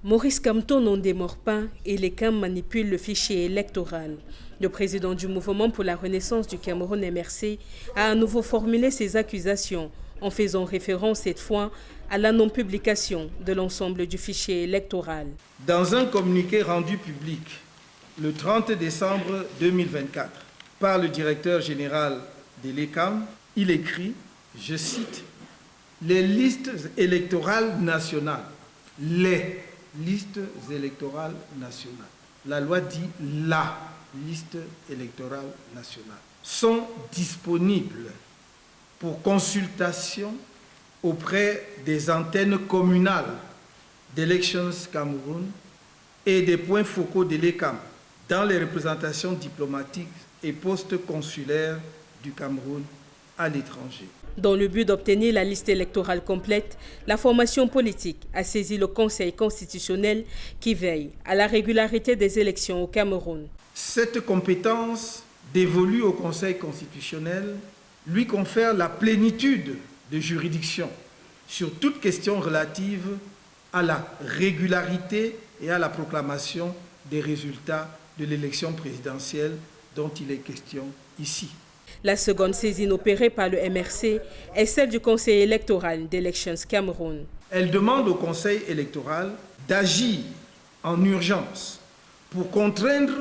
Maurice Kamto n'en démord pas et les CAM manipulent le fichier électoral. Le président du mouvement pour la renaissance du Cameroun MRC a à nouveau formulé ses accusations en faisant référence cette fois à la non-publication de l'ensemble du fichier électoral. Dans un communiqué rendu public le 30 décembre 2024 par le directeur général de l'ECAM, il écrit, je cite, « Les listes électorales nationales, les listes électorales nationales, la loi dit la liste électorale nationale, sont disponibles pour consultation auprès des antennes communales d'Elections Cameroun et des points focaux de l'ECAM dans les représentations diplomatiques et postes consulaires du Cameroun à l'étranger. » Dans le but d'obtenir la liste électorale complète, la formation politique a saisi le Conseil constitutionnel qui veille à la régularité des élections au Cameroun. Cette compétence dévolue au Conseil constitutionnel lui confère la plénitude de juridiction sur toute question relative à la régularité et à la proclamation des résultats de l'élection présidentielle dont il est question ici. La seconde saisine opérée par le MRC est celle du Conseil électoral d'Elections Cameroun. Elle demande au Conseil électoral d'agir en urgence pour contraindre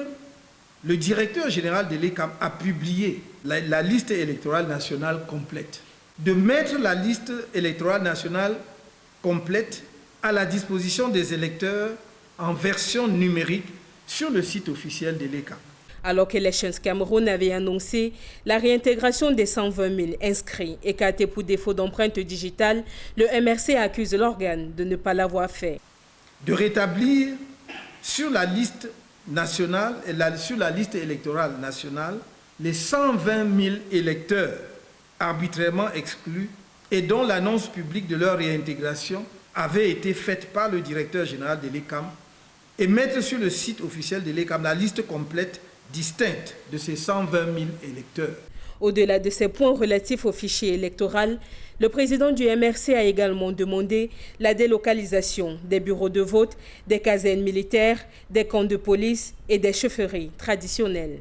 le directeur général de l'ECAM à publier la liste électorale nationale complète, de mettre la liste électorale nationale complète à la disposition des électeurs en version numérique sur le site officiel de l'ECAM. Alors qu'Elections Cameroun avait annoncé la réintégration des 120 000 inscrits écartés pour défaut d'empreinte digitale, le MRC accuse l'organe de ne pas l'avoir fait. De rétablir sur la liste nationale et sur la liste électorale nationale les 120 000 électeurs arbitrairement exclus et dont l'annonce publique de leur réintégration avait été faite par le directeur général de l'ECAM et mettre sur le site officiel de l'ECAM la liste complète distincte de ces 120 000 électeurs. Au-delà de ces points relatifs au fichier électoral, le président du MRC a également demandé la délocalisation des bureaux de vote, des casernes militaires, des camps de police et des chefferies traditionnelles.